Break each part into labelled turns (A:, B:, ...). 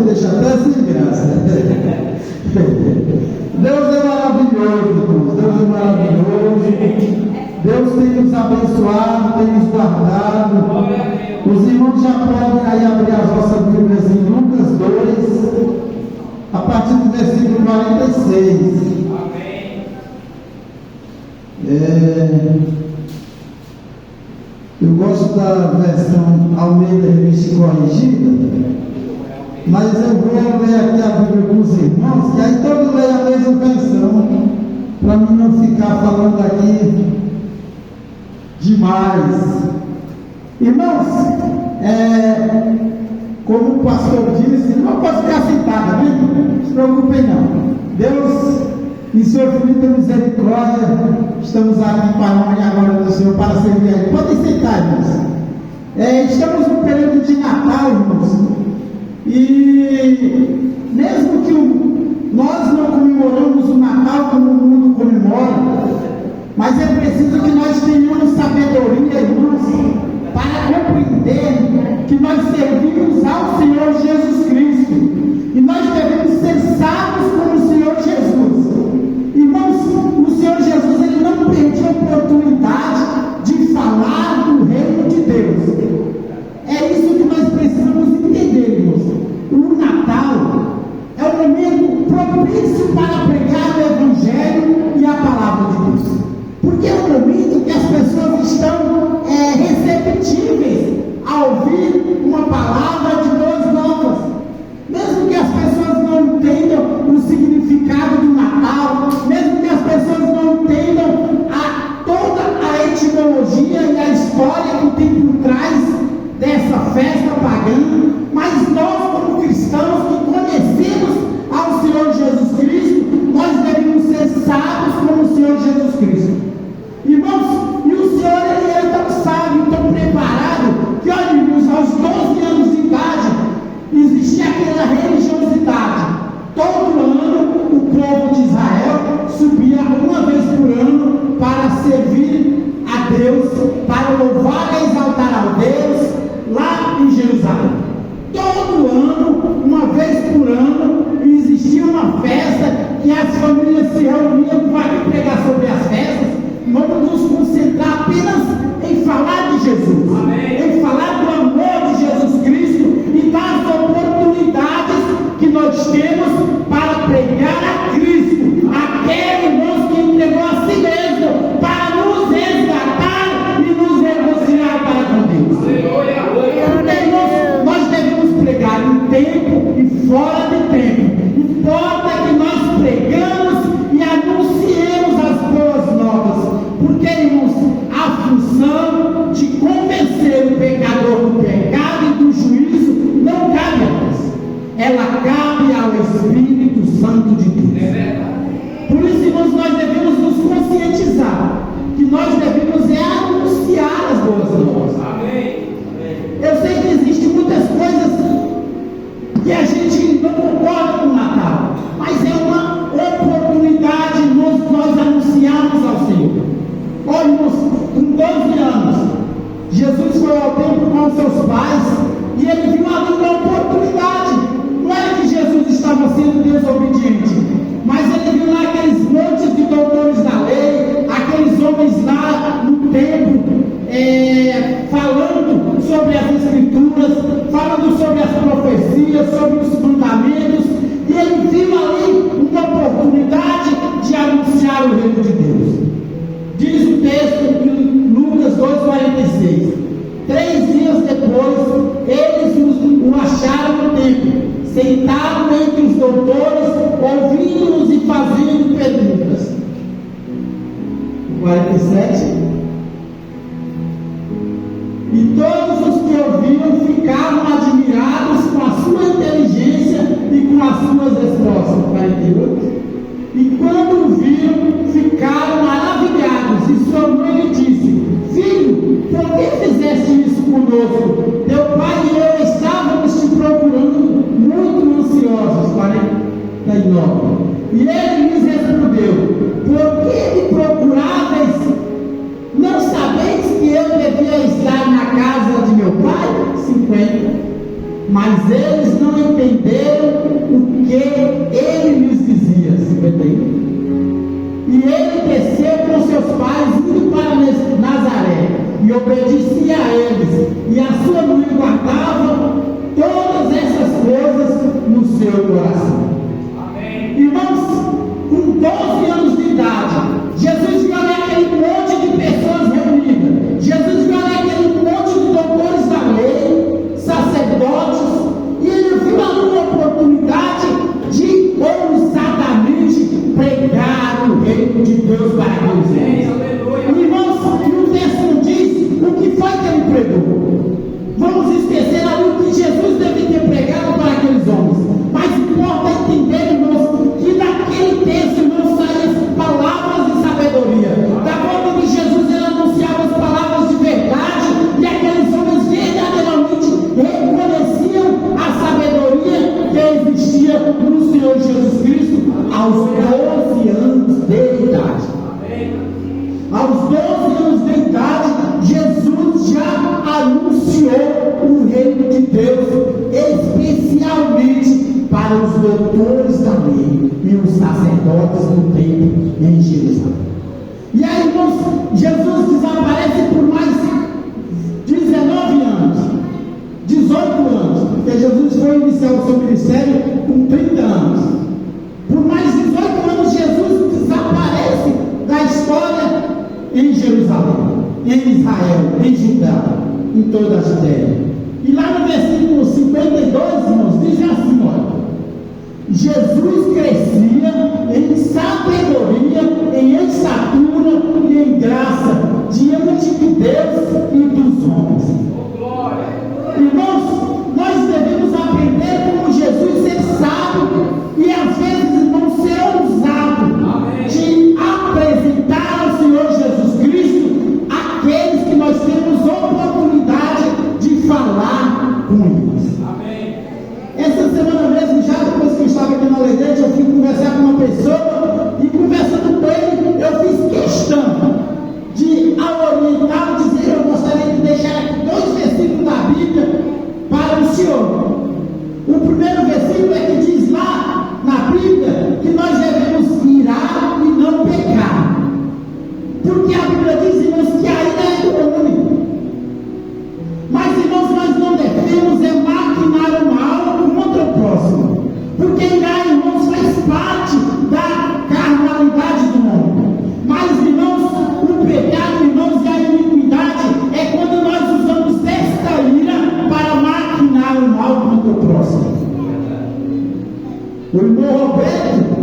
A: deixa até sem graça. Deus é maravilhoso, irmãos. Deus é maravilhoso. Deus tem nos abençoado, tem nos guardado. Os irmãos já podem aí abrir as vossas Bíblias em Lucas 2, a partir do versículo 46. Eu gosto da versão Almeida Revista Corrigida, mas eu vou ler aqui a Bíblia com os irmãos, e aí todos leem a mesma versão, para mim não ficar falando aqui demais. Irmãos, como o pastor disse, não pode ficar sentado, né? Não se preocupem não. Deus, em sua infinita misericórdia, estamos aqui para a honra e a glória do Senhor, para servir a Ele. Podem sentar, irmãos. Estamos no período de Natal, irmãos, e mesmo que nós não comemoramos o Natal como o mundo comemora, mas é preciso que nós tenhamos sabedoria, irmãos, para compreender que nós servimos ao Senhor Jesus Cristo, e nós devemos ser sábios como o Senhor Jesus. Irmãos, o Senhor Jesus, ele não perdia a oportunidade de falar do reino de Deus. É isso que nós precisamos entender, irmãos. O Natal é um momento propício para pregar o Evangelho e a palavra de Deus, porque é um momento que as pessoas estão receptíveis a ouvir uma palavra de boas novas, mesmo que as pessoas não entendam o significado do Natal, mesmo que as pessoas não entendam toda a etimologia e a história que tem por trás dessa festa pagã, mas nós, como cristãos que conhecemos ao Senhor Jesus Cristo, nós devemos ser sábios como o Senhor Jesus Cristo. Irmãos, e o Senhor, ele é tão sábio, tão preparado, que, olha, irmãos, aos 12 anos de idade, existia aquela religiosidade. Todo ano, o povo de Israel subia uma vez por ano para servir a Deus, para louvar e exaltar a Deus, lá em Jerusalém. Todo ano, uma vez por ano, existia uma festa que as famílias se reuniam para pregar sobre as festas. Vamos nos concentrar apenas em falar de Jesus, em falar do amor de Jesus Cristo e das oportunidades que nós temos para pregar a Cristo, aquele irmão que entregou a si mesmo para nos resgatar e nos reconciliar para com Deus. Irmãos, nós devemos pregar em tempo e fora de tempo. Importa que nós pregamos e anunciemos as boas novas, porque, irmãos, a função de convencer o pecador do pecado e do juízo não cabe a nós, ela cabe ao Espírito Santo de Deus. Por isso, irmãos, nós devemos nos conscientizar que nós devemos anunciar as boas novas. Eu sei que existem muitas coisas que a gente não concorda com o Natal, mas é uma oportunidade nós anunciarmos ao Senhor. Olha, irmãos, com 12 anos, Jesus foi ao templo com seus pais e ele viu ali uma oportunidade. Não era que Jesus estava sendo desobediente, mas ele viu lá aqueles montes de doutores da lei, aqueles homens lá no templo, falando sobre as Escrituras, falando sobre as profecias, sobre os mandamentos, e ele viu ali uma oportunidade de anunciar o reino de Deus. Diz o texto em Lucas 2,46: 3 dias depois, eles o acharam no templo, sentado entre os doutores, ouvindo-os e fazendo perguntas. 47: e todos os que ouviram ficaram admirados com a sua inteligência e com as suas respostas. 48: e quando o viram, ficaram maravilhados, e sua mãe lhe disse: filho, por que fizeste isso conosco? Teu pai e eu estávamos te procurando muito ansiosos. 49: e ele lhes respondeu: por que me procuráveis? Não sabeis que eu devia estar na casa de meu pai? 50: mas eles não entenderam o que ele lhes dizia. 51. E ele desceu com seus pais, indo para Nazaré, e obedecia a eles, e a sua mãe guardava todas essas coisas no seu coração. Amém. Irmãos, com 12 anos de idade, Jesus viu ali aquele monte de pessoas reunidas. Jesus viu ali aquele monte de doutores da lei, sacerdotes, e ele viu ali uma oportunidade de ousadamente pregar o reino de Deus para aqueles homens. Irmãos, o texto não diz o que foi que ele pregou. Vamos esquecer ali o que Jesus deve ter pregado para aqueles homens. Mas importa entender, irmãos, que daquele texto não saíam palavras de sabedoria. Da boca de Jesus ele anunciava as palavras de verdade, e aqueles homens verdadeiramente reconheciam a sabedoria que existia no Senhor Jesus Cristo aos 12 anos de idade. Aos 12 anos de idade, Jesus já anunciou o reino de Deus, especialmente para os doutores da lei e os sacerdotes do templo em Jerusalém. E aí, irmãos, Jesus desaparece por mais 19 anos, 18 anos, porque Jesus foi iniciar o seu ministério com 30 anos. Por mais 18 anos, Jesus desaparece da história em Jerusalém, em Israel, em Judá, em toda a Judéia. E lá no versículo 52, irmãos, diz assim: olha, Jesus crescia em sabedoria, em estatura e em graça diante de Deus e dos homens. Irmãos, nós devemos aprender como Jesus ser sábio e às vezes não ser ousado de apresentar ao Senhor Jesus Cristo aqueles que nós temos oportunidade de falar com eles. Amém. Essa semana mesmo, já depois que eu estava aqui na Alegrete, eu fui conversar com uma pessoa e conversando com ele, eu fiz questão de, ao orientá-lo, dizer: eu gostaria de deixar aqui 2 versículos da Bíblia para o senhor. O primeiro versículo é que diz lá na Bíblia que nós devemos irar e não pecar. Porque a Bíblia diz, irmãos, que a ira é do homem. Mas, irmãos, nós não devemos maquinar o mal contra o próximo. Porque irar, irmãos, faz parte da carnalidade do homem. Mas, irmãos, o pecado, irmãos, e a iniquidade é quando nós usamos esta ira para maquinar o mal contra o próximo. O irmão Roberto,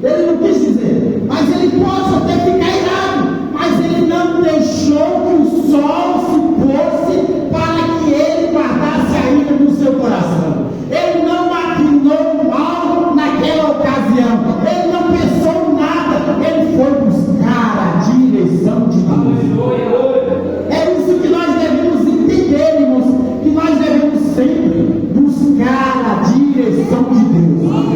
A: ele não quis dizer, mas ele pode até ficar irado, mas ele não deixou que o sol se fosse para que ele guardasse a ira no seu coração. Ele não maquinou o mal naquela ocasião, ele não pensou nada, ele foi buscar a direção de Deus. É isso que nós devemos entender, irmãos, que nós devemos sempre buscar a direção de Deus.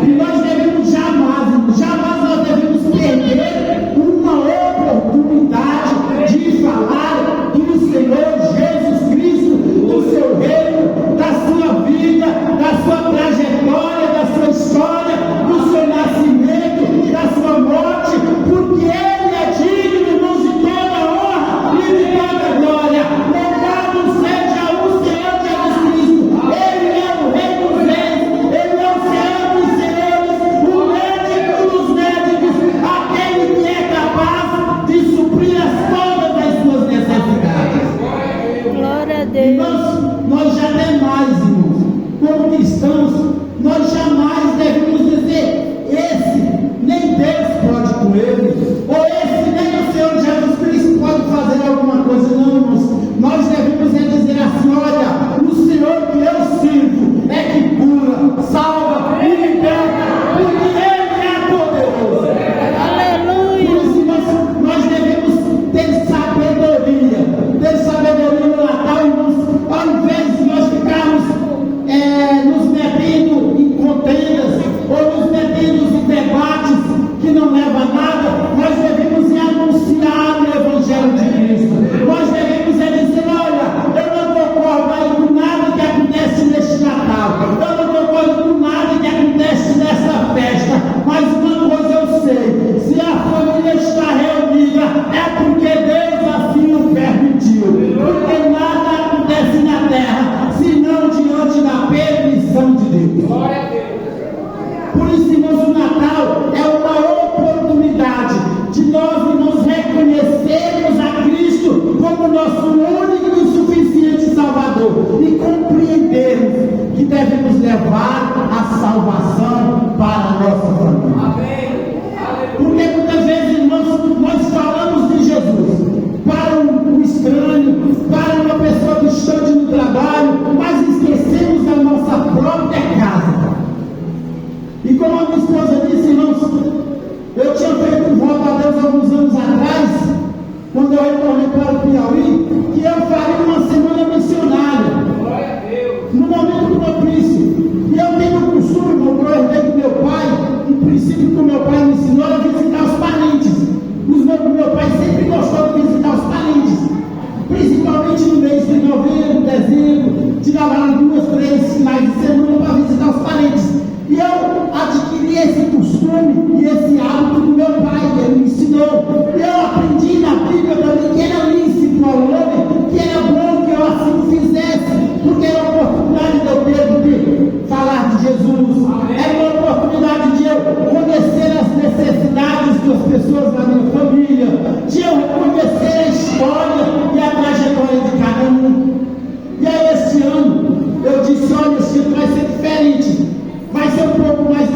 A: E nós devemos jamais nós devemos perder uma oportunidade de falar do Senhor Jesus Cristo, do seu reino, da sua vida, da sua trajetória, da sua história, do seu nascimento, da sua morte, porque Ele é digno, irmãos, de toda honra e de toda glória. Louvado seja o Senhor Jesus Cristo. Ele é o Rei dos Reis, Ele é o Senhor dos Senhores, o médico dos médicos, aquele que é capaz de suprir todas as suas necessidades.
B: Glória a Deus.
A: Irmãos, nós jamais, irmãos, como cristãos, nós jamais devemos dizer: esse nem Deus pode com ele, ou esse nem o Senhor Jesus Cristo pode fazer alguma coisa. Não, irmãos, nós devemos dizer assim: olha, o Senhor que eu sirvo é que cura, salva e liberta, porque Ele é poderoso.
B: Aleluia.
A: Por isso, irmãos, nós devemos ter sabedoria no Natal, irmãos, ao invés de nós ficarmos nos metendo em contendas, que eu faria uma semana missionária, no momento propício. E eu tenho o costume, como eu herdei do meu pai, um princípio que o meu pai me ensinou a visitar os parentes. Meu pai sempre gostou de visitar os parentes, principalmente no mês de novembro, dezembro, tirava lá 2, 3 finais de semana para visitar os parentes. E eu adquiri esse costume e esse hábito do meu pai, que ele me ensinou. E eu aprendi na Bíblia também que era lícito ao homem, que era bom que eu assim fizesse, porque era a oportunidade de eu ter de falar de Jesus, era uma oportunidade de eu conhecer as necessidades das pessoas da minha família, de eu conhecer a história e a trajetória de cada um. E aí este ano eu disse, olha, esse ano vai ser diferente, vai ser um pouco mais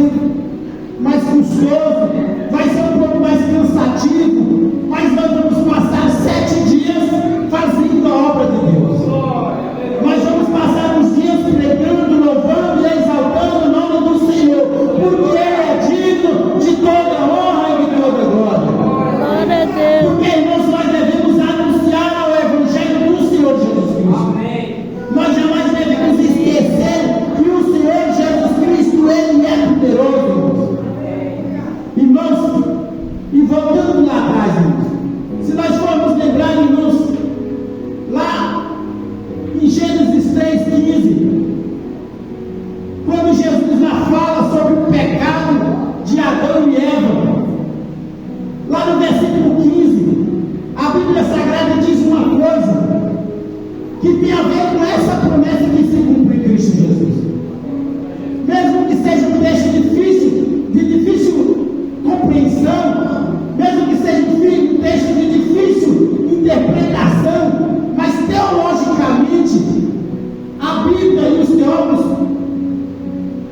A: custoso, vai ser um pouco mais cansativo, mas nós vamos passar 7 dias fazendo a obra de Deus. Nós vamos passar uns dias pregando, louvando e exaltando o nome do Senhor, porque Ele é digno de toda honra e de toda glória.
B: Glória a Deus.
A: Porque, irmãos, nós devemos anunciar o Evangelho do Senhor Jesus Cristo. Nós jamais devemos esquecer que o Senhor Jesus Cristo, Ele é poderoso. Irmãos, e voltando lá atrás, irmãos, se nós formos lembrar, irmãos, lá em Gênesis 3,15, quando Jesus lá fala sobre o pecado de Adão e Eva, lá no versículo 15, a Bíblia Sagrada diz uma coisa que tem a ver com essa promessa que se cumpre em Cristo Jesus. Mesmo que seja um texto difícil, de difícil compreensão, mesmo que seja um texto de difícil interpretação, mas teologicamente a Bíblia e os teólogos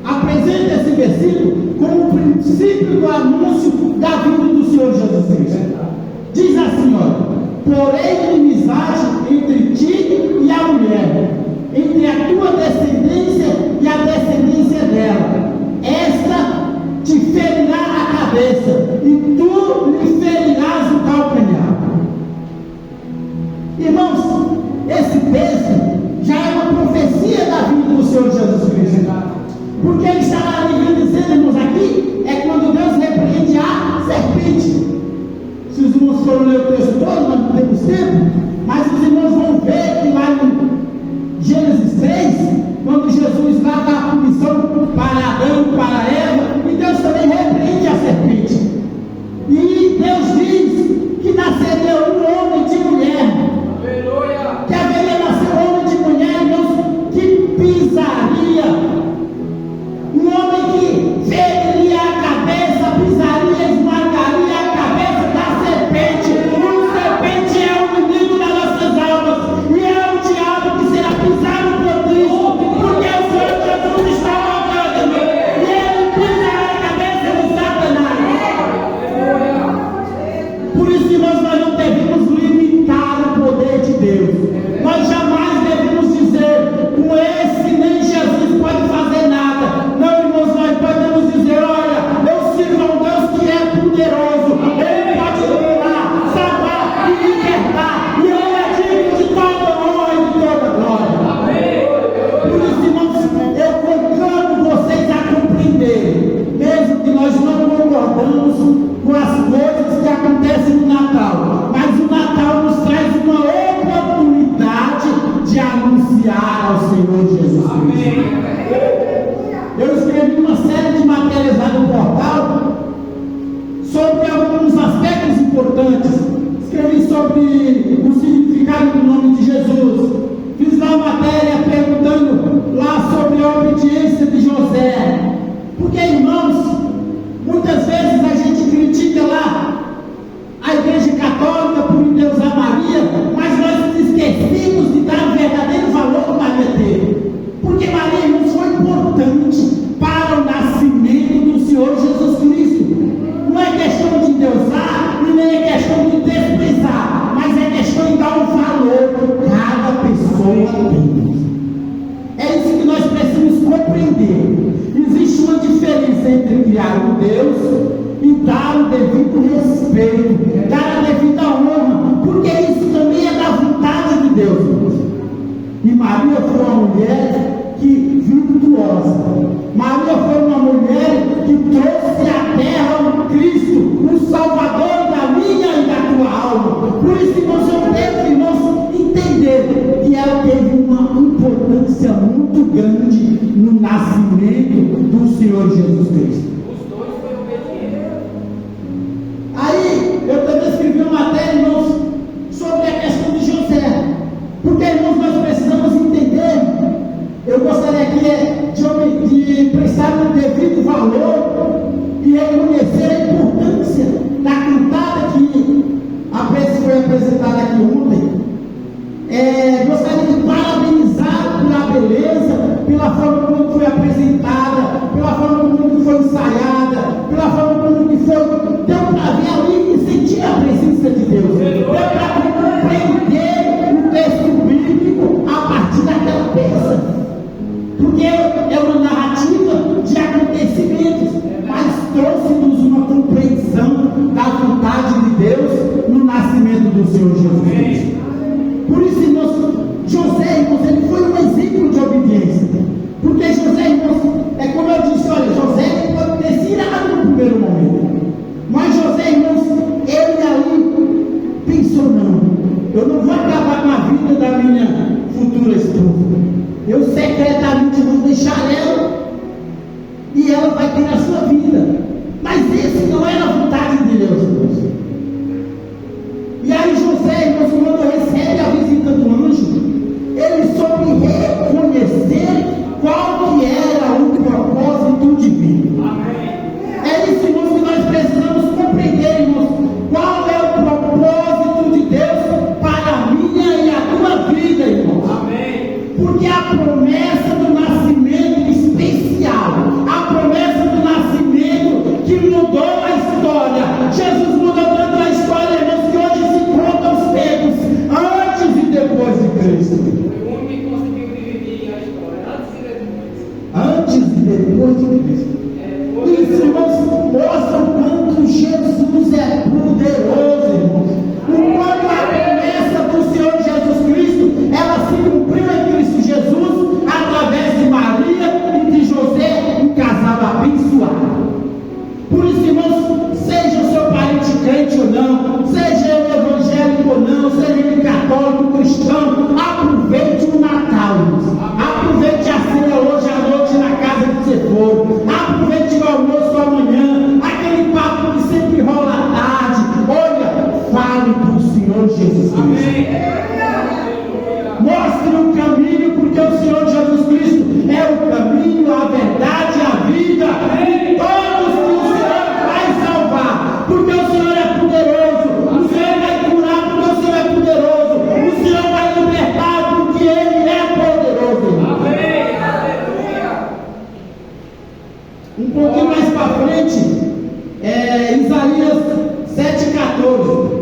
A: apresentam esse versículo como o princípio do anúncio da vinda do Senhor Jesus Cristo. Diz assim, olha: porém inimizade entre ti e a mulher, entre a tua descendência e a descendência dela, esta te ferirá a cabeça e tu lhe ferirás o calcanhar. Irmãos, esse texto já é uma profecia da vinda do Senhor Jesus Cristo, porque ele está ali dizendo, irmãos, aqui é quando Deus repreende a serpente. Se os irmãos forem ler o texto todo, nós não temos tempo, mas os irmãos vão ver que lá em Gênesis 3, quando Jesus lá dá a punição para Adão e para Eva, e Deus também repreende a serpente. E Deus diz que nasceria um homem de mulher. Aleluia. Que haveria nascer um homem de mulher, Deus, que pisaria, um homem que feriria a cabeça, pisaria, esmagaria a cabeça da serpente. O serpente é o inimigo das nossas almas, e é o diabo que será pisado por Cristo, porque o Senhor Jesus está voltando, e ele pisará a cabeça de Satanás. Por isso, irmãos, nós não devemos limitar o poder de Deus. Nós jamais devemos dizer, com esse nem Jesus pode fazer nada. Não, irmãos, nós podemos dizer, olha, eu sirvo a um Deus que é poderoso, Ele pode curar, salvar e libertar, e Ele é digno de toda honra e de toda glória. Por isso, irmãos, eu conclamo vocês a compreender, mesmo que nós não concordamos com as coisas que acontecem no Natal, mas o Natal nos traz uma oportunidade de anunciar ao Senhor Jesus Cristo. Eu escrevi uma série de matérias lá no portal sobre alguns aspectos importantes. Escrevi sobre o significado do nome de Jesus. Fiz lá uma matéria perguntando lá sobre a obediência de José. Porque, irmãos, muitas vezes a gente critica lá a Igreja Católica por endeusar Maria, mas nós esquecemos de dar o verdadeiro valor que Maria teve. Porque Maria, irmãos, foi importante para o nascimento do Senhor Jesus Cristo. Não é questão de endeusar, e nem é questão de desprezar, mas é questão de dar um valor a cada pessoa tem. É isso que nós precisamos compreender. Existe uma diferença entre criar um Deus e dar o devido respeito, dar a devida honra, porque isso também é da vontade de Deus. Maria foi uma mulher virtuosa. Maria foi uma mulher que trouxe à terra o Cristo, o Salvador da minha e da tua alma. Por isso, irmãos, eu devo, irmãos, entender que ela teve uma importância muito grande no nascimento do Senhor Jesus Cristo.
C: Os dois foram obedientes.
A: Aí, eu também escrevi uma matéria, irmãos, sobre a questão de José. Porque, irmãos, nós precisamos entender. Eu gostaria aqui de prestar um devido valor e reconhecer a importância da cantada que foi apresentada aqui ontem. Gostaria de parabenizar pela beleza, pela forma como foi apresentada, pela forma como foi ensaiada, pela forma como foi. Deu para ver ali e sentir a presença de Deus. Deu para compreender o texto bíblico a partir daquela peça. Porque é uma narrativa de acontecimentos, mas trouxe-nos uma compreensão da vontade de Deus no nascimento do Senhor Jesus Cristo. Por isso, irmãos, José, irmãos, ele foi um exemplo de obediência. Porque José, irmãos, é como eu disse, olha, José pode ter se irado no primeiro momento. Mas José, irmãos, ele ali pensou, não, eu não vou acabar com a vida da minha futura esposa. Eu secretamente vou deixar ela e ela vai ter a sua vida. Mas esse não era a vontade de Deus, irmãos. E aí José, irmãos, quando recebe a visita do anjo, ele soube reconhecer qual que era o propósito divino. É isso, irmãos, que nós precisamos compreender, irmãos. Qual é o propósito de Deus para a minha e a tua vida, irmãos? Porque a promessa do nascimento especial, a promessa do nascimento que mudou a história, Jesus mudou tanto a história, irmãos, que hoje se conta os tempos antes e depois de Cristo.
C: Foi o único que conseguiu dividir a história,
A: Antes e depois de Cristo. Isso, irmãos, mostra o quanto Jesus é poderoso, irmãos. O quanto a promessa do Senhor Jesus Cristo, ela se cumpriu em Cristo Jesus, através de Maria e de José, um casal abençoado. Por isso, irmãos, seja o seu parente crente ou não, seja ele evangélico ou não, seja ele católico, cristão, aproveite o Natal, irmãos. Aproveite a ceia hoje à noite na casa que você for, aproveite o almoço amanhã, aquele papo que sempre rola à tarde. Olha, fale do Senhor Jesus Cristo. Mostre o caminho, porque o Senhor Jesus Cristo é o caminho, a verdade e a vida. E todos que o Senhor vai salvar, porque o Senhor é poderoso. O Senhor vai curar, porque o Senhor é poderoso. O Senhor vai libertar, porque Ele é poderoso. Um pouquinho mais para frente, Isaías 7,14.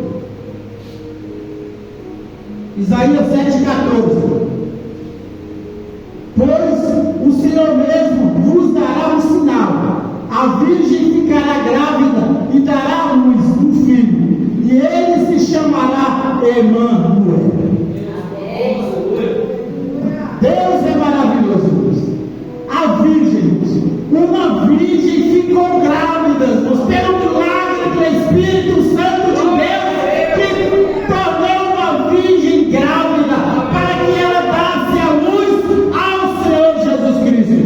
A: Isaías 7,14. Pois o Senhor mesmo vos dará um sinal: a virgem ficará grávida e dará à luz um filho, e ele se chamará Emanuel. Deus é maravilhoso. A virgem, uma virgem ficou grávida, pelo milagre do Espírito Santo de Deus, que tornou uma virgem grávida, para que ela desse a luz ao Senhor Jesus Cristo.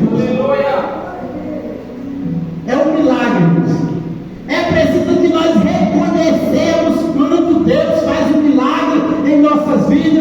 A: É um milagre, irmãos. É preciso que nós reconhecemos quando Deus faz um milagre em nossas vidas.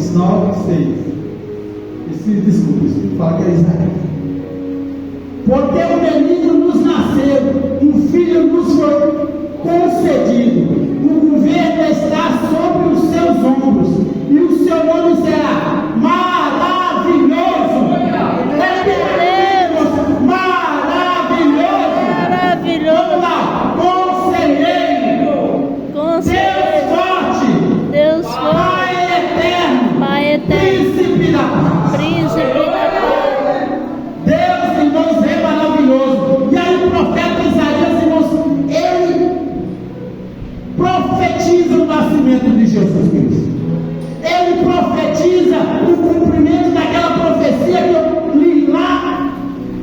A: Gênesis 9, 6. Desculpa, isso fala que é Isaías. Porque um menino nos nasceu, um filho nos foi concedido. O governo está sobre os seus ombros, e o seu nome será maravilhoso. Maravilhoso. Vamos lá. Conselheiro. Deus forte. Pai eterno. Príncipe da paz. Deus, irmãos, é maravilhoso. E aí o profeta Isaías, irmãos, ele profetiza o nascimento de Jesus Cristo. Ele profetiza o cumprimento daquela profecia que eu li lá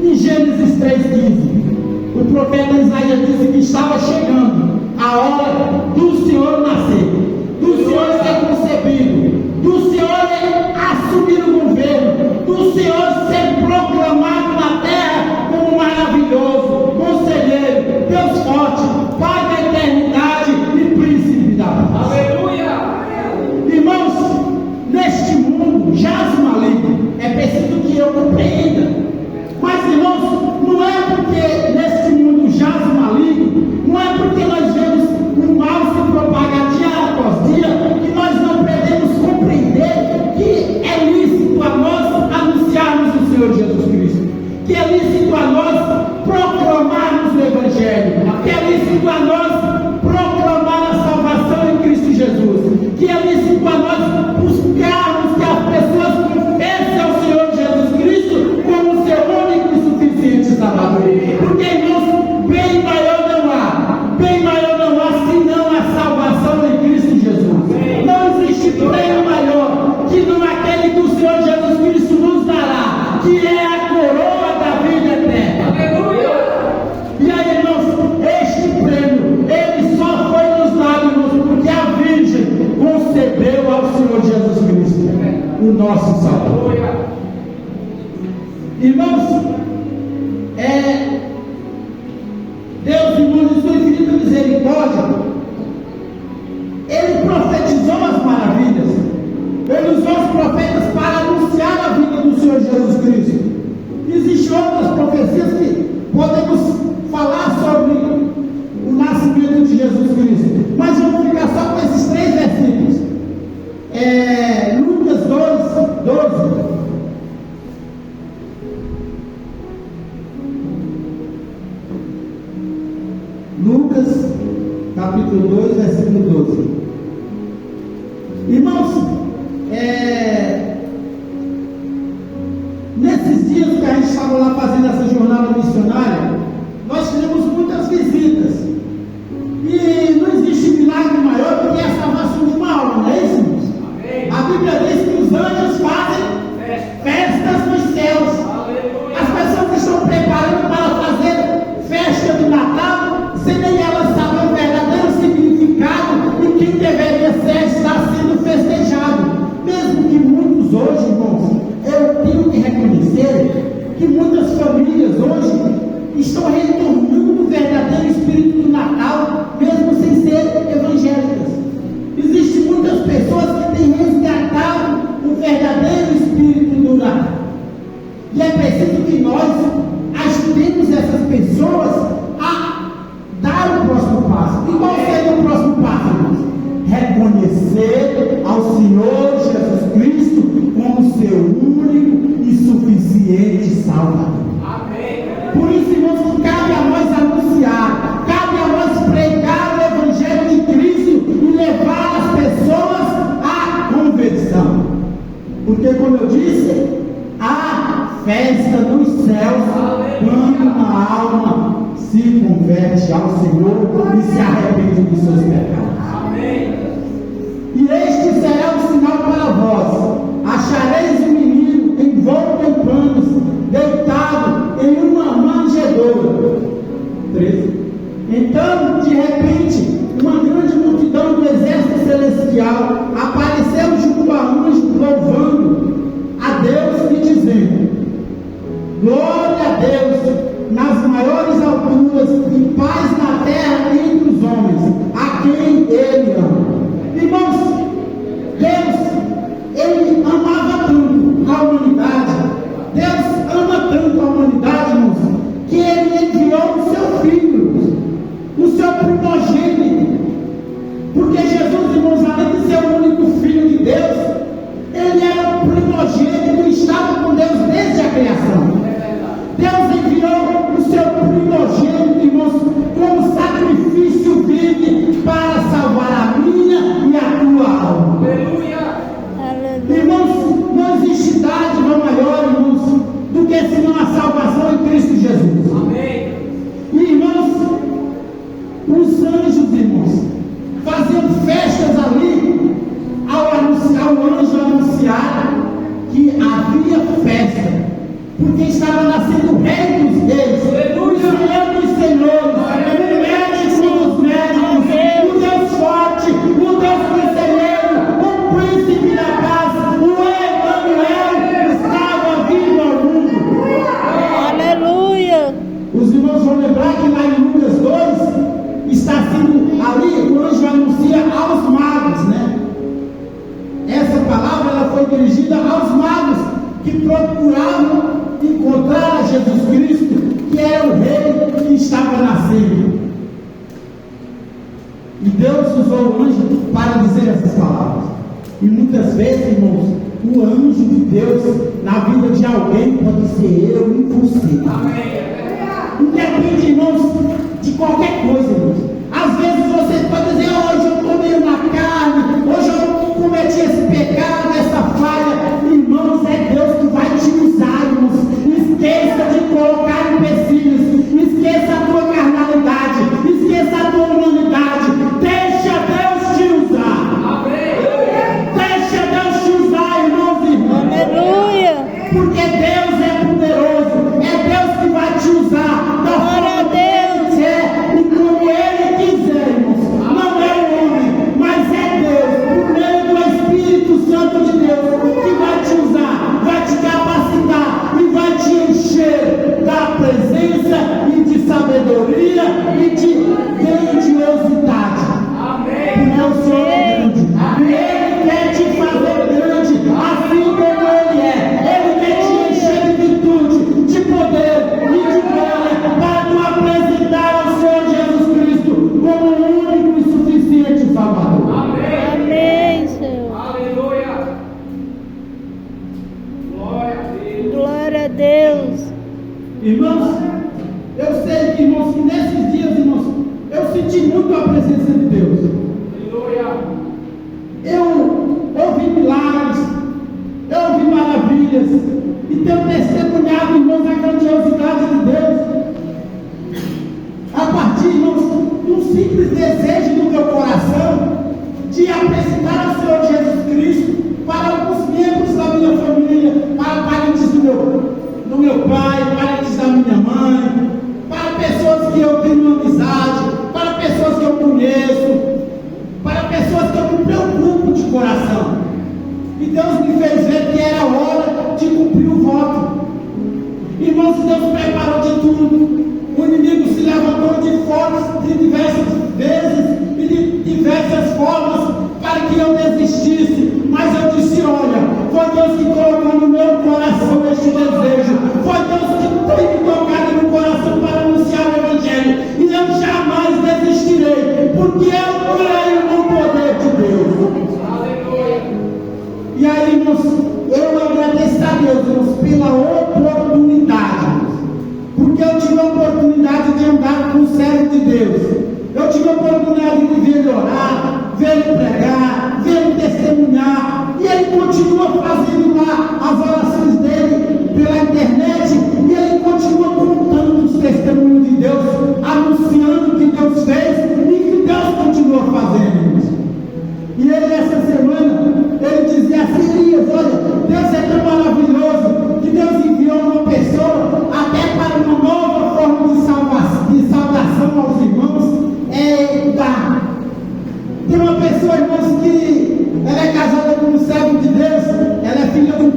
A: em Gênesis 3,15. O profeta Isaías disse que estava chegando a hora do Senhor nascer, do Senhor ser concebido, do Senhor assumir o governo, do Senhor ser proclamado na terra como maravilhoso, conselheiro, Deus forte, Pai da eternidade e príncipe da paz.
C: Aleluia!
A: Irmãos, neste mundo jaz o maligno. É preciso que eu compreenda. Mas, irmãos, não é porque neste mundo jaz o maligno, não é porque nós vemos o mal se propagar dia após dia, que nós não podemos compreender que é lícito a nós anunciarmos o Senhor Jesus Cristo, que é lícito a nós proclamarmos o Evangelho, que é lícito a nós proclamar a salvação em Cristo Jesus, que é lícito a nós buscarmos que as pessoas confessem ao Senhor Jesus Cristo como seu único e suficiente Salvador. Porque, irmãos, bem maior não há senão a salvação em Cristo Jesus. Não existe prêmio maior que não aquele que o Senhor Jesus Cristo nos dará, que é a coroa da vida eterna.
C: Aleluia!
A: E aí, irmãos, este prêmio, ele só foi nos dado, irmãos, porque a Virgem concebeu ao Senhor Jesus Cristo, o nosso Salvador. Irmãos, Deus, irmãos, de sua infinita misericórdia, Ele profetizou as maravilhas. Ele usou os profetas para anunciar a vida do Senhor Jesus Cristo. Existem outras profecias que podemos falar sobre o nascimento de Jesus Cristo, mas vamos ficar só com esses 3 versículos. Lucas 12. Lucas, capítulo 2, versículo 12. Irmãos, nesses dias que a gente estava lá fazendo essa jornada missionária, nós tivemos muitas visitas. E não existe milagre maior do que a salvação de uma alma, não é isso, irmãos? A Bíblia diz que os anjos fazem festas nos céus. As pessoas estão preparando para fazer festa do Natal, sem nem elas sabem o verdadeiro significado e quem deveria estar sendo festejado. Mesmo que muitos hoje, irmãos, eu tenho que reconhecer que muitas famílias hoje estão retornando o verdadeiro espírito do Natal, mesmo sem ser evangélicas. Existem muitas pessoas que têm resgatado o verdadeiro espírito do Natal. E é preciso que nós ajudemos essas pessoas a dar o próximo passo. E qual seria o próximo passo, irmãos? Reconhecer ao Senhor Jesus Cristo como seu único e suficiente Salvador. Por isso, irmãos, cabe a nós anunciar, cabe a nós pregar o Evangelho de Cristo e levar as pessoas à conversão. Porque, como eu disse, há festa nos céus quando uma alma se converte ao Senhor e se arrepende dos seus pecados. E este será o sinal para vós: achareis um menino envolto em panos, deitado em uma manjedoura. 13. Então, de repente, uma grande multidão do exército celestial apareceu junto a anjo, louvando a Deus e dizendo: glória a Deus nas maiores alturas e paz na terra entre os homens, a quem Ele ama. Irmãos, Deus, Ele primogênito. Porque Jesus, irmãos, além de ser o único Filho de Deus, ele era o primogênito e estava com Deus desde a criação. Deus enviou o seu primogênito, irmãos, como sacrifício vivo para salvar a minha e a tua alma.
B: Aleluia.
A: Irmãos, não existe dádiva maior, irmãos, do que senão a salvação em Cristo Jesus.
C: Amém.
A: E, irmãos, os anjos, irmãos, faziam festas ali ao anjo anunciar que havia festa, porque estava nascendo o Rei dos Reis, o Senhor dos Senhores, o médico dos médicos, o Deus forte, o Deus conselheiro, o príncipe da paz, o Emanuel estava vindo ao mundo.
B: Aleluia.
A: Os irmãos vão lembrar que lá em Lucas 2 está sendo ali, o anjo anuncia aos magos, né? Essa palavra ela foi dirigida aos magos que procuravam encontrar a Jesus Cristo, que era o Rei que estava nascendo. E Deus usou o anjo para dizer essas palavras. E muitas vezes, irmãos, o anjo de Deus na vida de alguém pode ser eu e você. Independe, irmãos, de qualquer coisa, irmãos. Às vezes você pode dizer, hoje eu estou meio na carne, hoje eu cometi esse pecado, essa falha. Irmãos, é Deus que vai te usar, irmãos. Esqueça de colocar empecilhos, esqueça a tua carnalidade, esqueça a tua humanidade. Deixa Deus te usar. Deixa Deus te usar, irmãos e irmãs.
B: Aleluia.
A: Porque Deus é poderoso, é Deus que vai te usar da
B: Glória a
A: forma que Ele
B: Deus.
A: quer e como Ele quiser, irmãos. Não é o homem, mas é Deus, por meio do Espírito Santo de Deus, que vai te usar, vai te capacitar e vai te encher da presença e de sabedoria e de grandiosidade. Porque o Senhor é grande. Ele quer te fazer grande, assim como Ele é. Ele quer te encher de virtude, de poder e de glória, para tu apresentar ao Senhor Jesus Cristo como o único e suficiente Salvador.
B: Amém, Senhor.
C: Aleluia. Glória a Deus.
B: Glória a Deus.
A: Irmãos, eu sei que, irmãos, que nesses dias, irmãos, eu senti muito a presença de Deus.
C: Aleluia.
A: Eu ouvi milagres, eu ouvi maravilhas, e tenho testemunhado, irmãos, a grandiosidade de Deus. A partir, irmãos, de um simples desejo do meu coração de apresentar ao Senhor Jesus Cristo para alguns membros da minha família, para parentes do meu pai, parentes da minha mãe, para pessoas que eu tenho amizade, para pessoas que eu conheço, para pessoas que eu me preocupo de coração. E Deus me fez ver que era hora de cumprir o voto. Irmãos, Deus preparou de tudo. O inimigo se levantou de diversas vezes e de diversas formas para que eu desistisse. Mas eu disse, olha, foi Deus que colocou no meu coração este desejo. Foi Deus que tem me tocado no coração para anunciar o Evangelho. E eu jamais desistirei, porque eu creio no poder de Deus.
C: Aleluia.
A: E aí, irmãos, eu agradeço a Deus, irmãos, pela oportunidade, irmãos. Porque eu tive a oportunidade de andar com o servo de Deus. Eu tive a oportunidade de ver ele orar, ver ele pregar, ver ele testemunhar. E ele continua fazendo lá as orações dele pela internet. E ele continua contando os testemunhos de Deus, anunciando o que Deus fez e que Deus continua fazendo, irmãos. E ele, essa semana, ele dizia assim, Elias, olha, Deus é tão maravilhoso que Deus enviou uma pessoa até para uma nova forma de saudação aos irmãos, tem uma pessoa, irmãos, que ela é casada com um servo de Deus, ela é filha de uma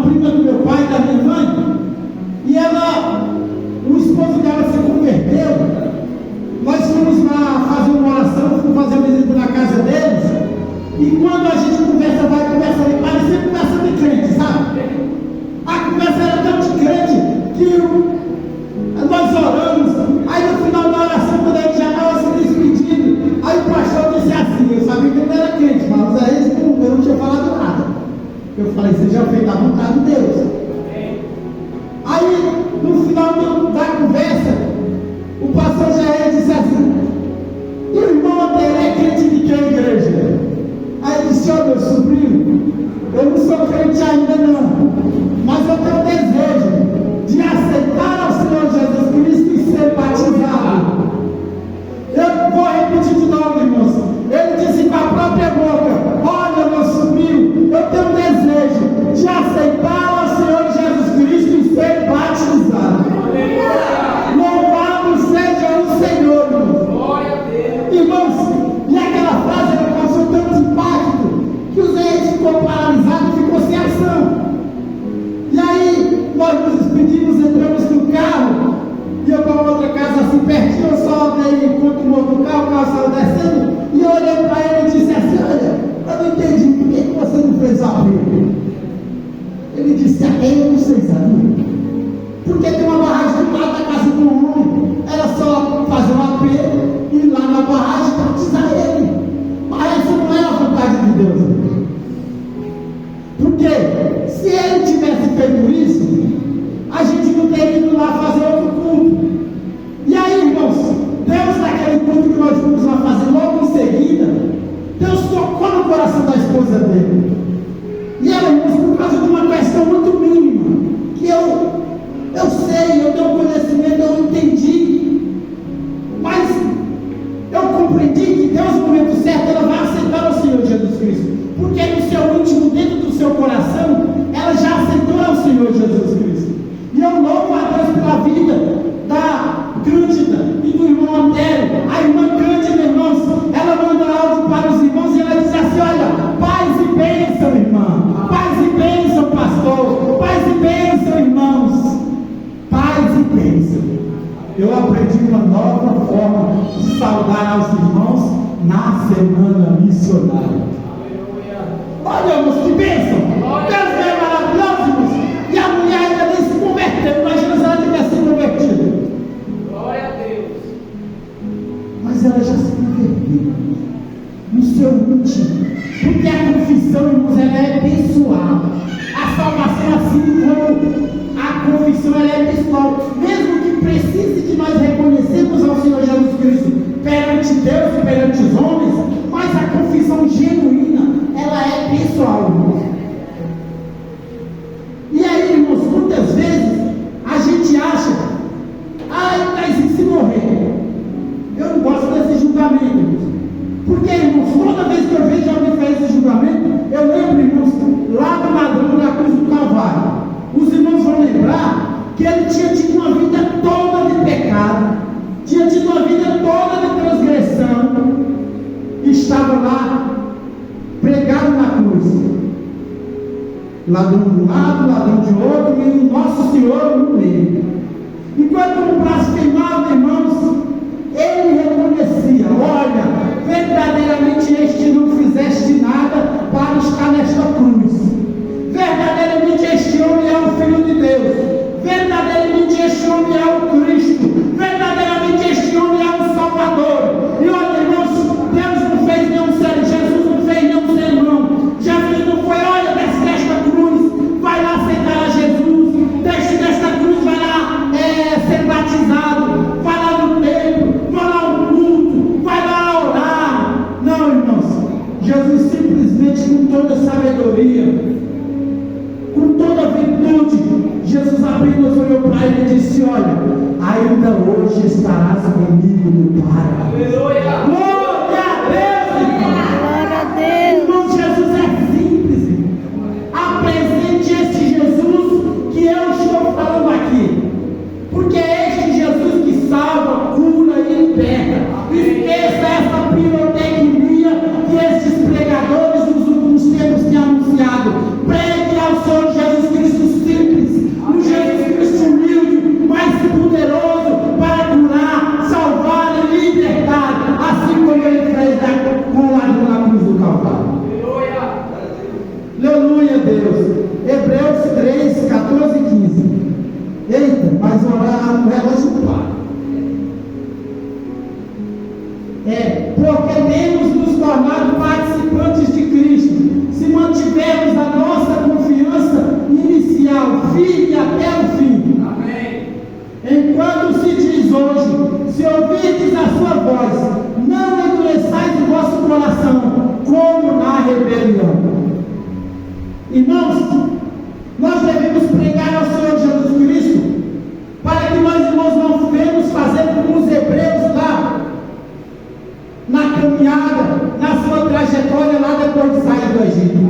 A: prima do meu pai e da minha mãe, e o esposo dela se converteu. Nós fomos lá fazer uma oração, fomos fazer uma visita na casa deles, e quando a gente conversa ali, parecia conversa de crente, sabe? A conversa era tão de crente que nós oramos, aí no final da oração, quando a sobrinho, eu não sou crente ainda não, mas eu tenho desejo de aceitar ao Senhor Jesus Cristo e ser batizado. Eu vou repetir de novo, irmãos. Ele disse com a própria boca: olha, meu sobrinho, eu tenho desejo de aceitar ao Senhor Jesus Cristo e ser batizado. Louvado seja o Senhor, irmãos. Irmãos, e aquela frase ela causou tanto impacto que o Zé ficou paralisado e ficou sem ação. E aí nós nos despedimos, entramos no carro, e eu para outra casa assim pertinho, eu só dei enquanto o outro carro, o carro saiu descendo, e eu olhei para ele e disse assim: olha, eu não entendi, por que você não fez apelo? Ele disse: eu não sei, sabe? Porque tem uma barragem do lado da casa do homem, era só fazer um apelo, ir lá na barragem e batizar ele. Mas essa não era a vontade de Deus. Porque se ele tivesse feito isso, a gente não teria ido lá fazer outro culto. E aí, irmãos, Deus, naquele culto que nós fomos lá fazer logo em seguida, Deus tocou no coração da esposa dele. E ela, irmãos, por causa de uma questão muito mínima, que eu sei, eu tenho conhecimento, eu entendi, mas eu compreendi que Deus, no momento certo, ela vai aceitar o Senhor Jesus Cristo, porque no seu íntimo, dentro do seu coração, ela já aceitou ao Senhor Jesus Cristo. E eu louvo a Deus pela vida da Cândida e do irmão Antero. A irmã Cândida, irmãos, ela manda áudio para os irmãos e ela diz assim: olha, paz e bênção, irmã, paz e bênção, pastor, paz e bênção, irmãos, paz e bênção. Eu aprendi uma nova forma de saudar aos irmãos na semana missionária. Olha, irmãos, que bênção! Deus é maravilhoso, irmãos! E a mulher ainda nem se converteu. Imagina se ela tivesse se convertido.
C: Glória a Deus.
A: Mas ela já se converteu no seu íntimo. Porque a confissão, irmãos, ela é pessoal. A salvação, assim como a confissão, ela é pessoal. Mesmo que precise que nós reconhecemos ao Senhor Jesus Cristo perante Deus e perante os homens, mas a confissão genuína, ela é pessoal, irmãos. E aí, irmãos, muitas vezes a gente acha: mas e se morrer? Eu não gosto desse julgamento, irmãos. Porque, irmãos, toda vez que eu vejo alguém fazer esse julgamento, eu lembro, irmãos, lá do ladrão da cruz do Calvário. Os irmãos vão lembrar que ele tinha tido uma vida toda de pecado, tinha tido uma vida toda de transgressão, e estava lá pregado na cruz. Ladrão de um lado, ladrão de outro, e o nosso Senhor no meio. Enquanto um blasfemava, irmãos, ele reconhecia: olha, verdadeiramente este não fizeste nada para estar nesta cruz. Verdadeiramente este homem é o Filho de Deus. Verdadeiramente este homem é o Cristo. Verdadeiramente este homem é o Salvador. E olha, irmãos, Deus não fez nenhum ser, Jesus não fez nenhum sermão. Jesus não foi: olha, desce desta cruz, vai lá aceitar a Jesus, desce desta cruz, vai lá ser batizado, vai lá no templo, vai lá ao culto, vai lá orar. Não, irmãos, Jesus simplesmente, com toda sabedoria, com toda virtude, Jesus apenas olhou para ele e disse: olha, ainda hoje estarás comigo no Pai.
C: Aleluia.
A: Glória a Deus, irmão.
B: Glória a Deus.
A: Irmão, Jesus é simples, irmão. Apresente este Jesus que eu estou falando aqui, porque é este Jesus que salva, cura e liberta. Esqueça essa pirotecnia que esses pregadores nos últimos tempos têm anunciado. Pregue ao Senhor Jesus Cristo simples, um Jesus Cristo humilde, mas poderoso para curar, salvar e libertar, assim como ele fez com o ladrão na cruz do Calvário. Aleluia, Deus. Hebreus 3, 14 e 15. Eita, mas o relógio para. Porque temos nos tornado participantes de Cristo, se mantivermos a nossa confiança inicial firme até o fim.
C: Amém.
A: Enquanto se diz hoje: se ouvirdes a sua voz, não endureceis endureçais o vosso coração, como na rebelião. Irmãos, nós devemos pregar ao Senhor Jesus Cristo, para que nós, irmãos, não venhamos fazer como os hebreus lá, na caminhada, na sua trajetória lá depois de sair do Egito.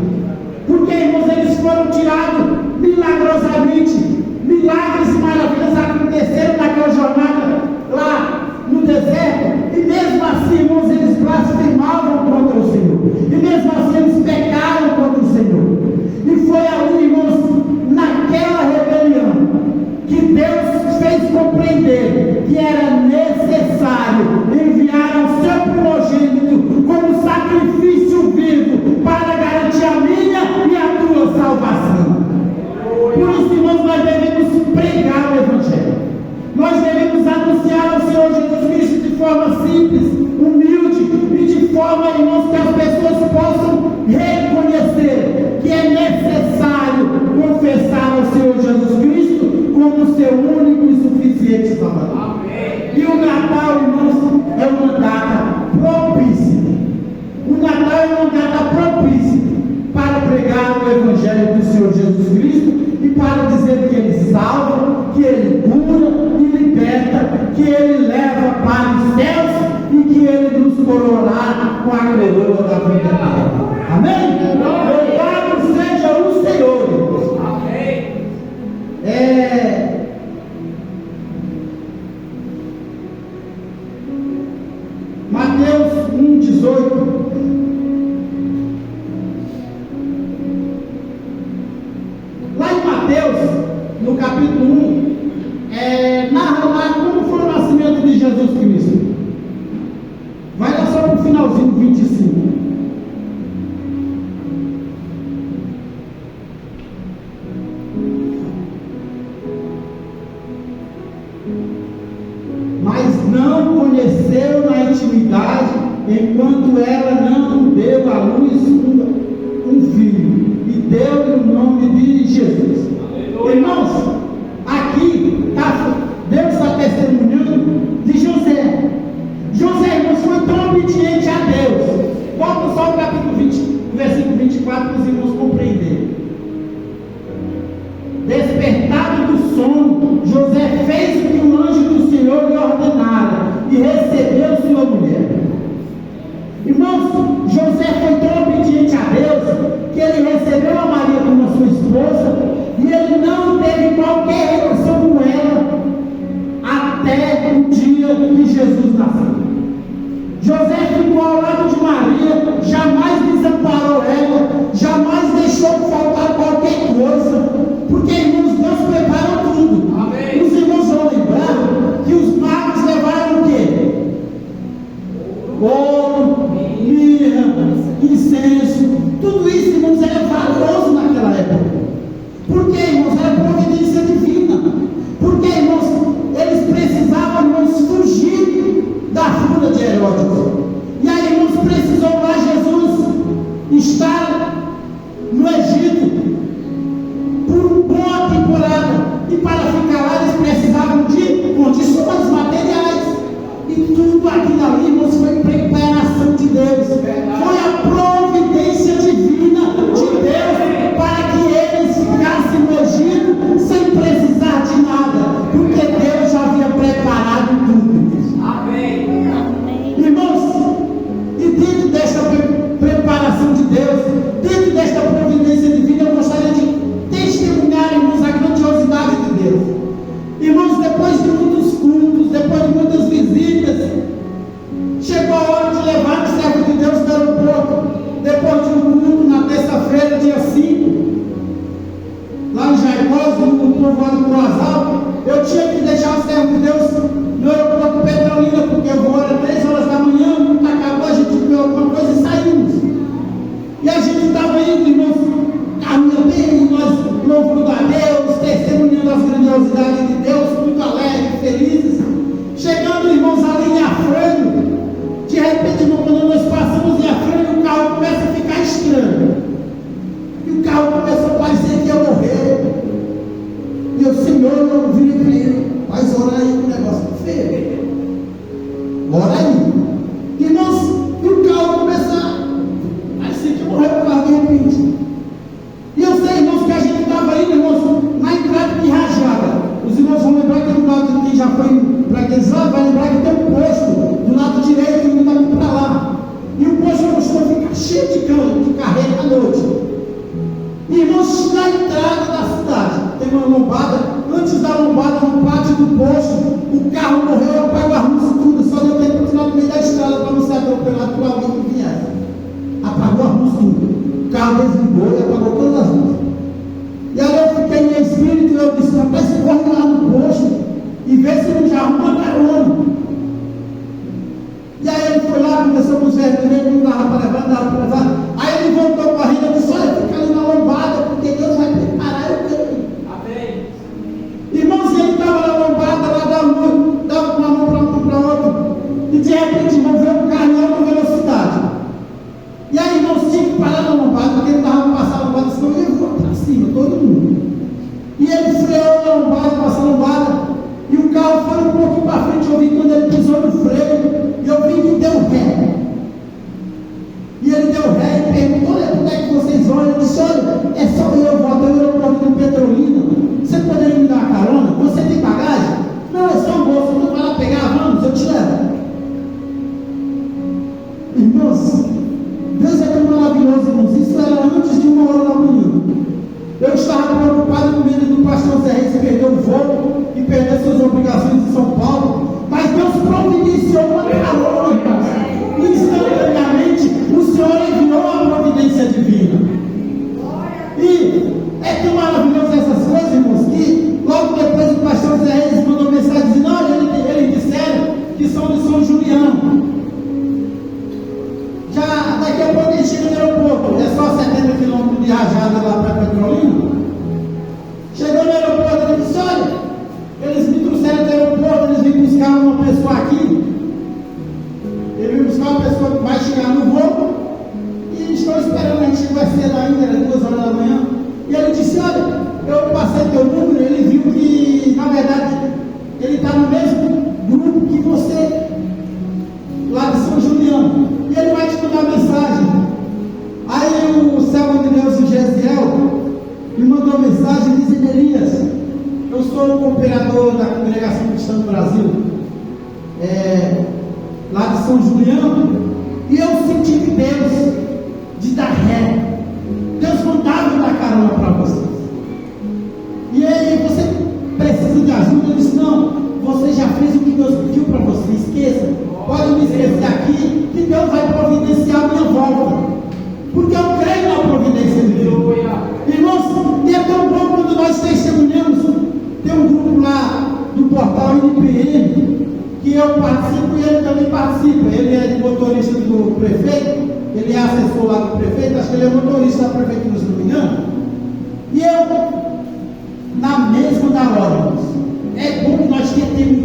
A: Porque, irmãos, eles foram tirados milagrosamente, milagres e maravilhas aconteceram naquela jornada lá no deserto, e mesmo assim, irmãos, eles blasfemavam contra o Senhor, e mesmo assim eles pecaram contra o Senhor. E foi ali, irmãos, naquela rebelião, que Deus fez compreender que era necessário enviar ao seu primogênito como sacrifício vivo para garantir a minha e a tua salvação. Por isso, irmãos, nós devemos pregar o Evangelho. Nós devemos anunciar ao Senhor Jesus Cristo de forma simples, humilde e de forma, irmãos, que as pessoas possam reconhecer que é necessário confessar ao Senhor Jesus Cristo como seu único e suficiente Salvador. E o Natal, irmãos, é uma data propícia. O Natal é uma data propícia para pregar o Evangelho do Senhor Jesus Cristo e para dizer que Ele salva, que Ele cura e liberta, que Ele leva para os céus e que Ele nos coroará com a coroa da vida eterna. Amém? Louvado seja o Senhor.
C: Amém.
A: Mateus 1,18. Lá em Mateus, no capítulo 1, narra lá como foi o nascimento de Jesus Cristo. Vai lá só para o finalzinho, 25. Mas não conheceu na intimidade, enquanto ela não deu à luz um filho, e deu-lhe o nome de Jesus. Irmãos, aqui Deus está testemunhando de José. José, irmãos, foi tão obediente a Deus. Volta só o capítulo 20, versículo 24, para os irmãos compreenderem. Despertado do sono, José fez o que o anjo do Senhor lhe ordenara e recebeu sua mulher. Irmãos, José foi tão obediente a Deus que ele recebeu a Maria como sua esposa e ele não teve qualquer relação com ela até o dia que Jesus nasceu. José ficou ao lado de Maria, jamais desamparou ela, jamais deixou faltar qualquer coisa, porque, irmãos, Deus preparou tudo.
C: Amém.
A: Os irmãos vão lembrar que os magos levaram o quê? Ouro, mirra, incenso, tudo isso, irmãos, era valioso naquela época. Por quê, irmãos? Era providência divina. Porque, irmãos, eles precisavam, irmãos, fugir da fúria de Herodes. E aí, irmãos, precisou lá Jesus estar no Egito por boa temporada. E para ficar lá, eles precisavam de condições materiais. E tudo aquilo ali, irmãos, foi preparação de Deus. Foi a providência divina de Deus para que eles ficassem no Egito sem precisar de nada. Porque Deus já havia preparado tudo.
C: Amém.
A: Irmãos, e dentro desta preparação de Deus, dentro desta providência divina, eu gostaria de testemunhar, irmãos, a grandiosidade de Deus. Irmãos, depois de muitos cultos, depois de muitas visitas, chegou a hora de levar o servo de Deus no aeroporto. Depois de um culto, na terça-feira, dia 5, lá em Jaicós, no povoado Croazal, eu tinha que deixar o servo de Deus no aeroporto Petrolina, porque eu vou era 3 horas da manhã, o culto acabou, a gente comeu alguma coisa e saímos. E a gente estava indo, irmãos, caminhando bem, nós louvando a Deus, testemunhando as grandiosidades de Deus, muito alegres, felizes. Chegando, irmãos, ali em Afrânio, de repente, irmão, quando nós passamos em Afrânio, o carro começa a ficar estranho. E o carro começou a parecer que ia morrer. E eu, Senhor, eu virei para ele, mas orar aí um negócio. aqueles lados, vai lembrar que tem um posto do lado direito e daqui para lá. E o posto costuma ficar cheio de carreira à noite. Irmãos, na entrada da cidade, tem uma lombada. Antes da lombada, no pátio do posto, o carro morreu, apagou a luz e tudo. Só deu tempo de continuar no meio da estrada para não ser atropelado por alguém que viesse. Apagou a luz tudo. O carro desligou e apagou todas as luzes. E aí eu fiquei em espírito e eu disse: rapaz, corre lá no posto e vê se não já arruma carona. E aí ele foi lá, começou com os verdinhos, não dava para levar. Aí ele voltou correndo e disse: olha, fica ali na lombada, porque Deus vai preparar o caminho. Amém. Irmãos, ele estava na lombada, lá dava com uma mão para um para outro. E de repente, irmão, veio um carro em alta velocidade. E aí, irmãos, tinha que parar na lombada, porque ele estava passando a lombada, senão eu vou para cima, todo mundo. E ele freou na lombada, passou a lombada, e o carro foi um pouco para frente. Eu vi quando ele pisou no freio, e eu vi que deu ré. E ele deu ré e perguntou: olha, como é que vocês vão? Eu disse: olha, é só eu volto ao aeroporto do Petrolina. Você poderia me dar uma carona? Você tem bagagem? Não, é só um bolso. Não vai lá pegar, vamos, eu te levo. Irmãos, Deus é tão maravilhoso, irmãos. Isso era antes de 1h da manhã. Eu estava preocupado com medo do pastor Zé Reis perder o voo e perder suas obrigações em São Paulo. Mas Deus providenciou uma carona, irmãos. Instantaneamente, o Senhor enviou a providência divina. E é tão maravilhoso essas coisas, irmãos, que logo depois o pastor Zé Reis mandou mensagem dizendo: olha, eles disseram que são de São Juliano. Já daqui a pouco eles chegam no aeroporto, é só 70 quilômetros de rajada lá para Petrolina. Chegou no aeroporto, ele disse: olha, eles me trouxeram do aeroporto, eles vêm buscar uma pessoa aqui. Ele veio buscar uma pessoa que vai chegar no voo e estou esperando, a gente chegou cedo ainda, era 2h da manhã. E ele disse: olha, eu passei teu número. Ele viu que, na verdade, ele está no mesmo grupo que você, lá de São Juliano, e ele vai te mandar mensagem. Aí o servo de Deus, o Gesiel, me mandou mensagem dizendo: Elias, eu sou o cooperador da Congregação Cristã do Brasil, lá de São Juliano, e eu senti de Deus de dar ré. Deus mandava me dar carona para vocês. E aí, você precisa de ajuda? Eu disse: não, você já fez o que Deus pediu para você, esqueça, pode me esquecer aqui, que Deus vai providenciar a minha volta, porque eu creio na providência de Deus. Irmãos, e é tão bom quando nós testemunhamos. Tem um grupo lá do portal NPM que eu participo e ele também participa. Ele é motorista do prefeito, ele é assessor lá do prefeito, acho que ele é motorista da prefeitura, se não me engano. E eu, na mesma da hora, é bom que nós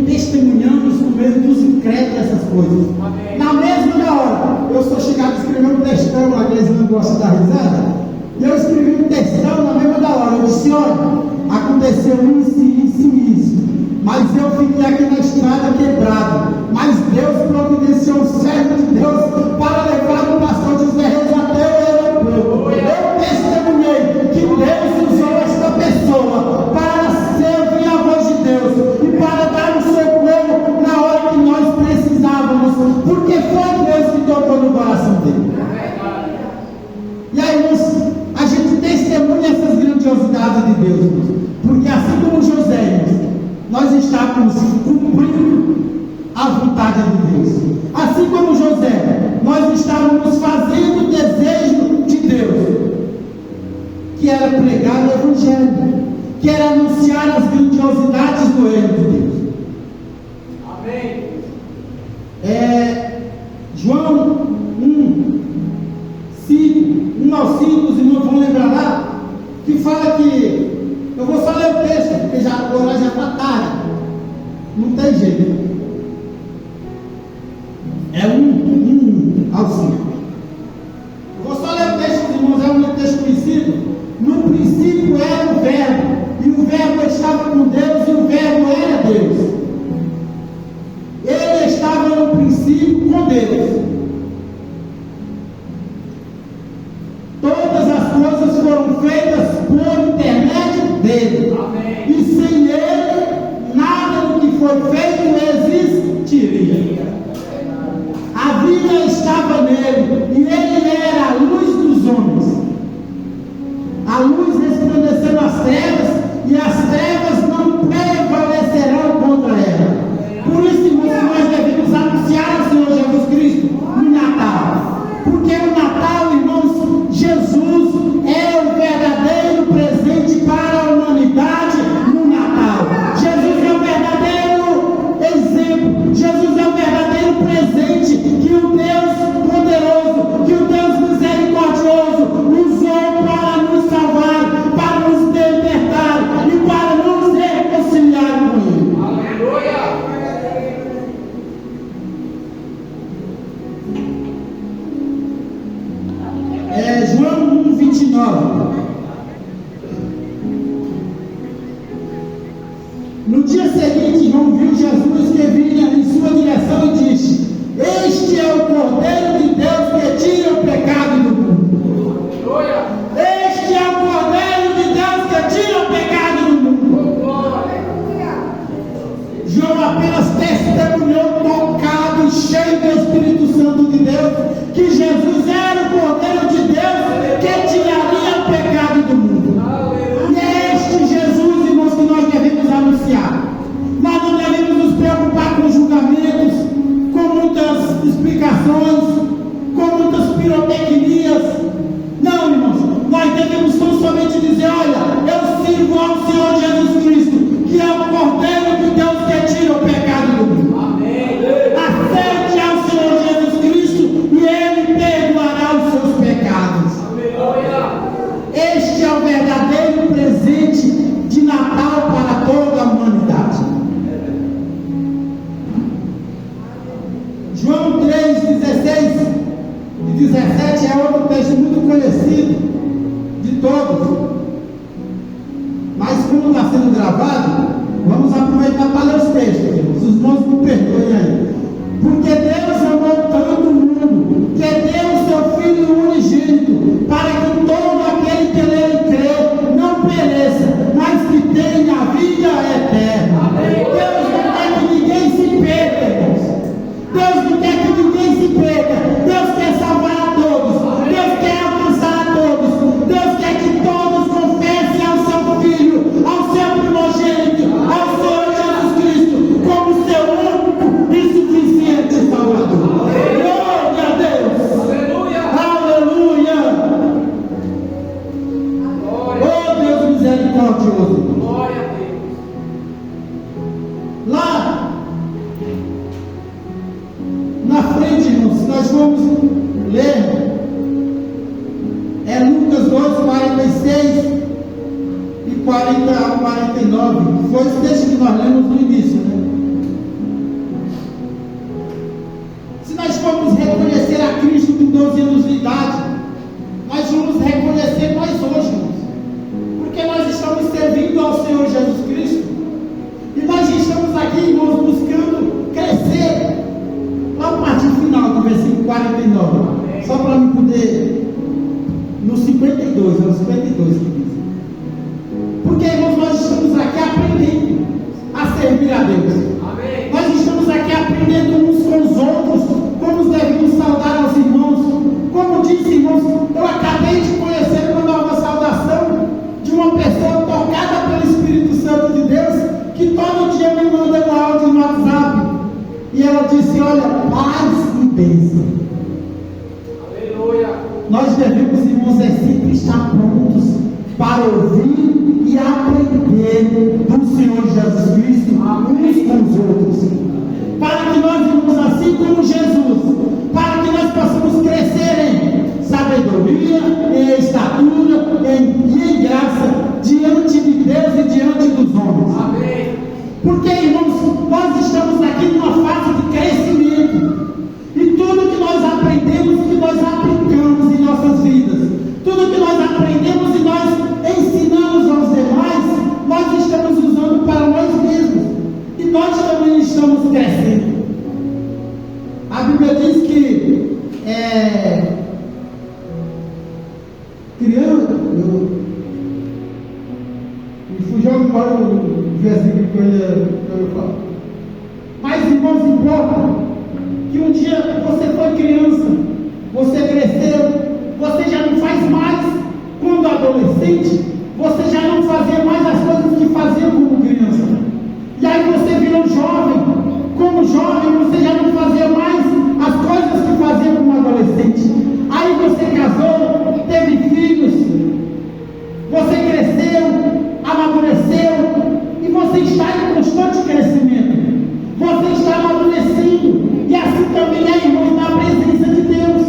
A: testemunhamos no meio dos incrédulos essas coisas. Amém. Na mesma da hora, eu sou chegado a escrever um textão lá, que eles não gostam da risada, e eu escrevi um textão na mesma da hora. Eu disse: olha, aconteceu isso, mas eu fiquei aqui na estrada quebrado, mas Deus providenciou um servo de Deus para levar o pastor José Reis até o aeroporto. Eu testemunhei que Deus usou esta pessoa para servir a voz de Deus e para dar o socorro na hora que nós precisávamos, porque foi Deus que tocou no coração dele. E aí, irmãos, a gente testemunha essas grandiosidades de Deus, porque assim como José, nós estávamos cumprindo a vontade de Deus. Assim como José, nós estávamos fazendo o desejo de Deus, que era pregar o Evangelho, que era anunciar as grandiosidades do reino de Deus. Amém. João 1 ao 5, os irmãos vão lembrar lá, que fala que, eu vou só ler o texto, porque agora já está tarde, não tem jeito. É 1 ao 5. Eu vou só ler o texto, irmãos, é um texto conhecido. No princípio era o Verbo, e o Verbo estava com Deus, e o Verbo era Deus. Ele estava no princípio com Deus. Todas as coisas foram feitas por intermédio dele. Amém. E sem ele, nada do que foi feito existe. apenas testemunhou, tocado e cheio do Espírito Santo de Deus, que Jesus era o Cordeiro de Deus que tiraria o pecado do mundo. E é este Jesus, irmãos, que nós devemos anunciar. Nós não devemos nos preocupar com julgamentos, com muitas explicações, com muitas pirotecnias. Não, irmãos, nós devemos tão somente dizer: olha, eu sirvo ao Senhor Jesus Cristo, que é o Cordeiro de Deus que tira o pecado do mundo. Acerte ao Senhor Jesus Cristo e Ele perdoará os seus pecados. Este é o verdadeiro presente de Natal para toda a humanidade. João 3, 16 e 17 é outro texto muito conhecido de todos. Mas como está sendo gravado, vamos aproveitar para ler os textos, irmãos. Os irmãos me perdoem aí. Porque Deus amou tanto o mundo, que deu o seu Filho unigênito, para que todo aquele que nele crê não pereça, mas que tenha a vida eterna. Deus não quer que ninguém se perca, irmãos. Deus não quer que ninguém se perca. Deus quer salvar a todos. Deus quer alcançar a todos. Deus quer que todos confessem ao seu Filho, ao seu primogênito, ao Senhor Jesus Cristo, como seu único e suficiente Salvador. Glória a Deus. Aleluia. Oh Deus misericordioso. Lá na frente, irmãos, se nós vamos ler, é Lucas 2, 46 e 40 a 49. Foi esse texto que nós lemos no início, né? Se nós formos reconhecer a Cristo com 12 anos de idade, nós vamos reconhecer nós hoje, irmãos, porque nós estamos servindo ao Senhor Jesus Cristo e nós estamos aqui, irmãos, buscando crescer. Lá a parte final do versículo 49, só para me poder, no 52, é o 52 que diz. Porque, irmãos, nós estamos aqui aprendendo a servir a Deus. Amém. Nós estamos aqui aprendendo uns com os outros, como devemos saudar aos irmãos. Como disse, irmãos, eu acabei de conhecer uma nova saudação de uma pessoa tocada pelo Espírito Santo de Deus, que todo dia me manda um áudio no WhatsApp. E ela disse: olha, paz e bênção. Aleluia. Nós devemos, irmãos, sempre estar prontos para ouvir e aprender do Senhor Jesus Cristo uns com os outros. Para que nós, irmãos, assim como Jesus, para que nós possamos crescer em sabedoria, em estatura e em graça diante de Deus e diante dos homens. Amém. Porque, irmãos, nós estamos aqui numa fase de crescimento. E tudo que nós aprendemos, que nós aplicamos em nossas vidas, tudo que nós aprendemos e nós ensinamos aos demais, nós estamos usando para nós mesmos. E nós também estamos crescendo. A Bíblia diz que criança, me fugiu agora o versículo que eu ia falar. Mas, irmãos, importa que um dia você foi criança, você cresceu, você já não faz mais quando adolescente, você já não fazia mais as coisas que fazia como criança. E aí você virou jovem, como jovem você já não fazia mais as coisas que fazia como adolescente. Aí você casou, teve filhos, você cresceu, amadureceu, e você está em constante crescimento. Você está amadurecendo, e assim também é, irmãos, na presença de Deus.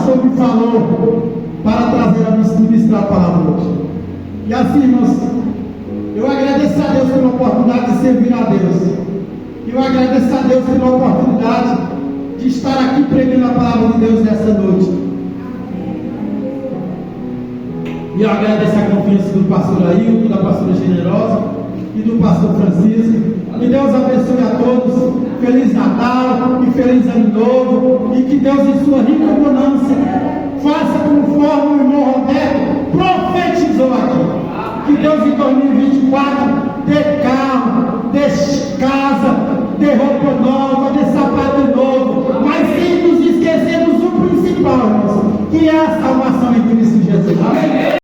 A: pastor me falou para trazer a ministrar a palavra hoje. E assim, irmãos, eu agradeço a Deus pela oportunidade de servir a Deus. Eu agradeço a Deus pela oportunidade de estar aqui pregando a palavra de Deus nessa noite. E eu agradeço a confiança do pastor Ailton, da pastora Generosa e do pastor Francisco. Que Deus abençoe a todos. Feliz Natal e feliz Ano Novo. E que Deus, em sua rica bonança, faça conforme o irmão Roberto profetizou aqui. Que Deus, em 2024, dê carro, dê casa, dê roupa nova, dê sapato novo. Mas sem nos esquecermos do principal, irmãos, que é a salvação em Cristo Jesus. Amém.